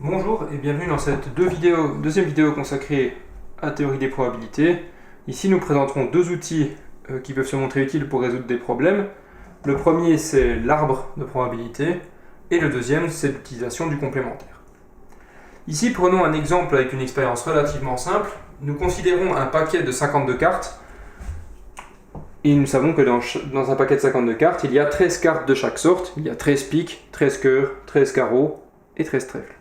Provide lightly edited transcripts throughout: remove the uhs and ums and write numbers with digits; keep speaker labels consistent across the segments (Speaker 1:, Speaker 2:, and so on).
Speaker 1: Bonjour et bienvenue dans cette deuxième vidéo consacrée à théorie des probabilités. Ici nous présenterons deux outils qui peuvent se montrer utiles pour résoudre des problèmes. Le premier c'est l'arbre de probabilité et le deuxième c'est l'utilisation du complémentaire. Ici prenons un exemple avec une expérience relativement simple. Nous considérons un paquet de 52 cartes et nous savons que dans un paquet de 52 cartes il y a 13 cartes de chaque sorte. Il y a 13 piques, 13 cœurs, 13 carreaux et 13 trèfles.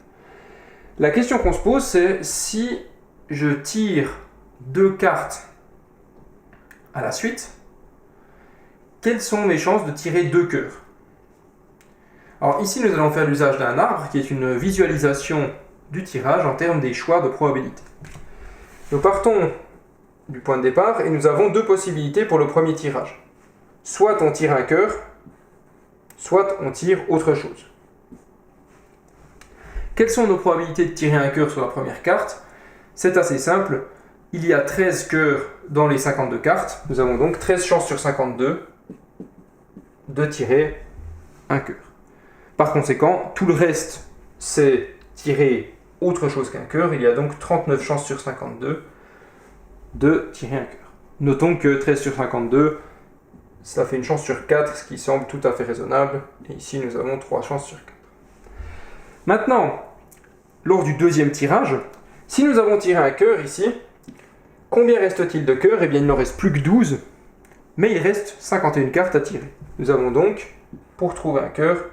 Speaker 1: La question qu'on se pose, c'est si je tire deux cartes à la suite, quelles sont mes chances de tirer deux cœurs? Alors ici, nous allons faire l'usage d'un arbre qui est une visualisation du tirage en termes des choix de probabilité. Nous partons du point de départ et nous avons deux possibilités pour le premier tirage. Soit on tire un cœur, soit on tire autre chose. Quelles sont nos probabilités de tirer un cœur sur la première carte? C'est assez simple. Il y a 13 cœurs dans les 52 cartes. Nous avons donc 13 chances sur 52 de tirer un cœur. Par conséquent, tout le reste, c'est tirer autre chose qu'un cœur. Il y a donc 39 chances sur 52 de tirer un cœur. Notons que 13 sur 52, ça fait une chance sur 4, ce qui semble tout à fait raisonnable. Et ici, nous avons 3 chances sur 4. Maintenant, lors du deuxième tirage, si nous avons tiré un cœur ici, combien reste-t-il de cœurs? Eh bien, il n'en reste plus que 12, mais il reste 51 cartes à tirer. Nous avons donc, pour trouver un cœur,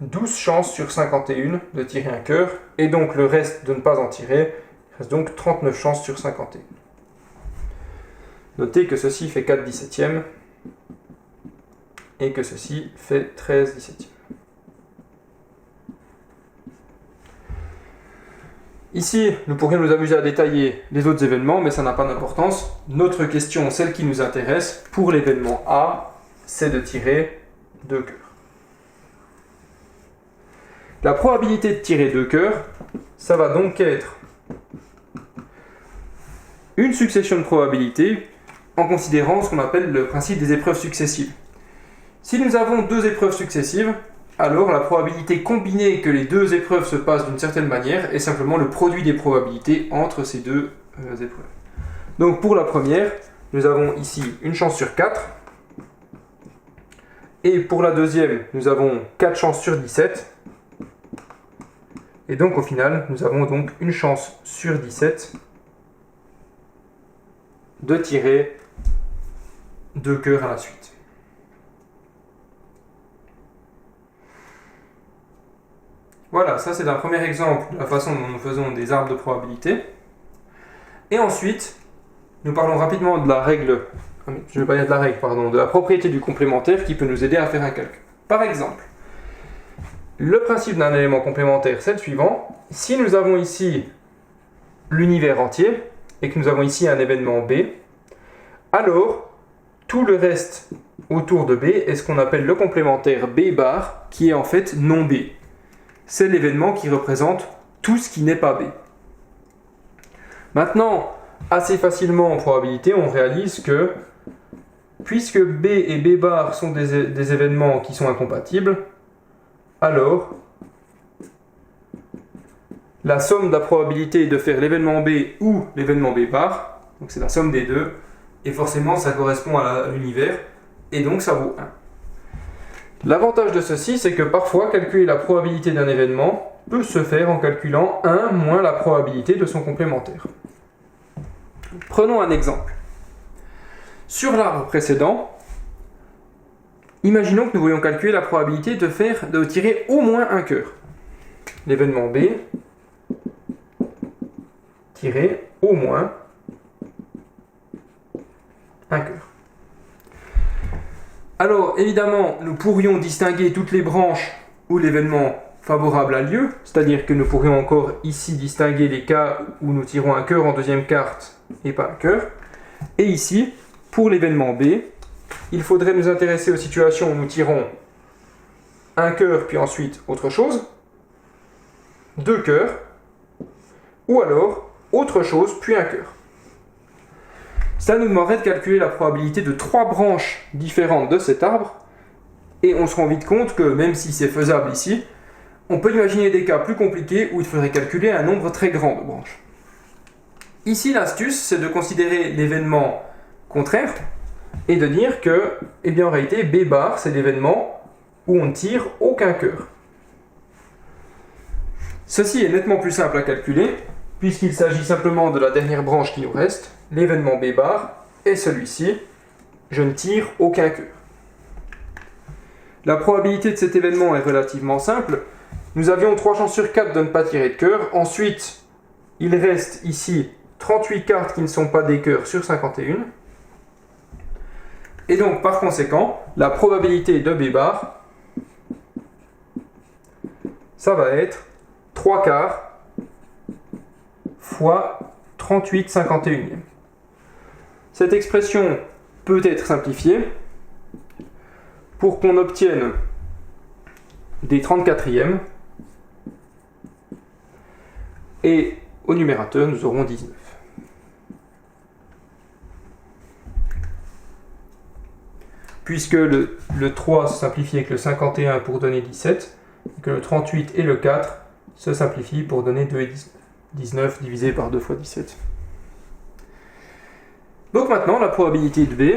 Speaker 1: 12 chances sur 51 de tirer un cœur, et donc le reste de ne pas en tirer, il reste donc 39 chances sur 51. Notez que ceci fait 4 17e, et que ceci fait 13 17e. Ici, nous pourrions nous amuser à détailler les autres événements, mais ça n'a pas d'importance. Notre question, celle qui nous intéresse, pour l'événement A, c'est de tirer deux cœurs. La probabilité de tirer deux cœurs, ça va donc être une succession de probabilités en considérant ce qu'on appelle le principe des épreuves successives. Si nous avons deux épreuves successives, alors la probabilité combinée que les deux épreuves se passent d'une certaine manière est simplement le produit des probabilités entre ces deux épreuves. Donc pour la première, nous avons ici une chance sur 4. Et pour la deuxième, nous avons 4 chances sur 17. Et donc au final, nous avons donc une chance sur 17 de tirer deux cœurs à la suite. Voilà, ça c'est un premier exemple de la façon dont nous faisons des arbres de probabilité. Et ensuite, nous parlons rapidement de la règle, je ne vais pas dire de la règle, pardon, de la propriété du complémentaire qui peut nous aider à faire un calcul. Par exemple, le principe d'un élément complémentaire, c'est le suivant. Si nous avons ici l'univers entier et que nous avons ici un événement B, alors tout le reste autour de B est ce qu'on appelle le complémentaire B bar, qui est en fait non B. C'est l'événement qui représente tout ce qui n'est pas B. Maintenant, assez facilement en probabilité, on réalise que puisque B et B bar sont des événements qui sont incompatibles, alors la somme de la probabilité de faire l'événement B ou l'événement B bar, donc c'est la somme des deux, et forcément ça correspond à l'univers, et donc ça vaut 1. L'avantage de ceci, c'est que parfois, calculer la probabilité d'un événement peut se faire en calculant 1 moins la probabilité de son complémentaire. Prenons un exemple. Sur l'arbre précédent, imaginons que nous voulions calculer la probabilité de tirer au moins un cœur. L'événement B, tirer au moins un cœur. Alors, évidemment, nous pourrions distinguer toutes les branches où l'événement favorable a lieu, c'est-à-dire que nous pourrions encore ici distinguer les cas où nous tirons un cœur en deuxième carte et pas un cœur. Et ici, pour l'événement B, il faudrait nous intéresser aux situations où nous tirons un cœur puis ensuite autre chose, deux cœurs, ou alors autre chose puis un cœur. Ça nous demanderait de calculer la probabilité de 3 branches différentes de cet arbre, et on se rend vite compte que même si c'est faisable ici, on peut imaginer des cas plus compliqués où il faudrait calculer un nombre très grand de branches. Ici, l'astuce, c'est de considérer l'événement contraire et de dire que, eh bien, en réalité, B bar, c'est l'événement où on ne tire aucun cœur. Ceci est nettement plus simple à calculer, puisqu'il s'agit simplement de la dernière branche qui nous reste, l'événement B bar, et celui-ci, je ne tire aucun cœur. La probabilité de cet événement est relativement simple. Nous avions 3 chances sur 4 de ne pas tirer de cœur. Ensuite, il reste ici 38 cartes qui ne sont pas des cœurs sur 51. Et donc, par conséquent, la probabilité de B bar, ça va être 3 quarts fois 38 51e. Cette expression peut être simplifiée pour qu'on obtienne des 34e. Et au numérateur, nous aurons 19. Puisque le 3 se simplifie avec le 51 pour donner 17, et que le 38 et le 4 se simplifient pour donner 2 et 19. 19 divisé par 2 fois 17. Donc maintenant, la probabilité de B,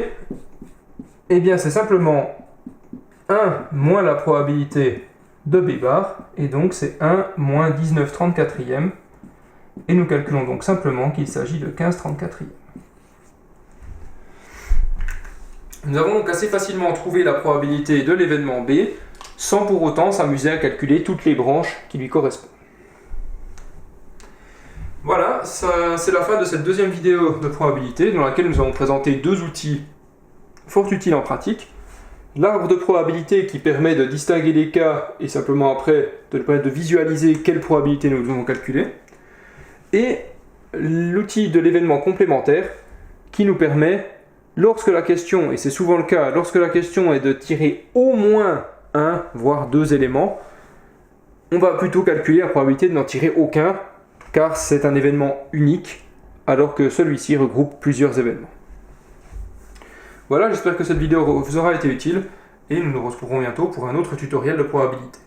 Speaker 1: eh bien c'est simplement 1 moins la probabilité de B bar, et donc c'est 1 moins 19 34e, et nous calculons donc simplement qu'il s'agit de 15 34e. Nous avons donc assez facilement trouvé la probabilité de l'événement B, sans pour autant s'amuser à calculer toutes les branches qui lui correspondent. Voilà, c'est la fin de cette deuxième vidéo de probabilité, dans laquelle nous avons présenté 2 outils fort utiles en pratique. L'arbre de probabilité qui permet de distinguer les cas et simplement après de permettre de visualiser quelle probabilité nous devons calculer. Et l'outil de l'événement complémentaire qui nous permet, lorsque la question, et c'est souvent le cas, lorsque la question est de tirer au moins 1, voire 2 éléments, on va plutôt calculer la probabilité de n'en tirer aucun, car c'est un événement unique, alors que celui-ci regroupe plusieurs événements. Voilà, j'espère que cette vidéo vous aura été utile, et nous nous retrouverons bientôt pour un autre tutoriel de probabilité.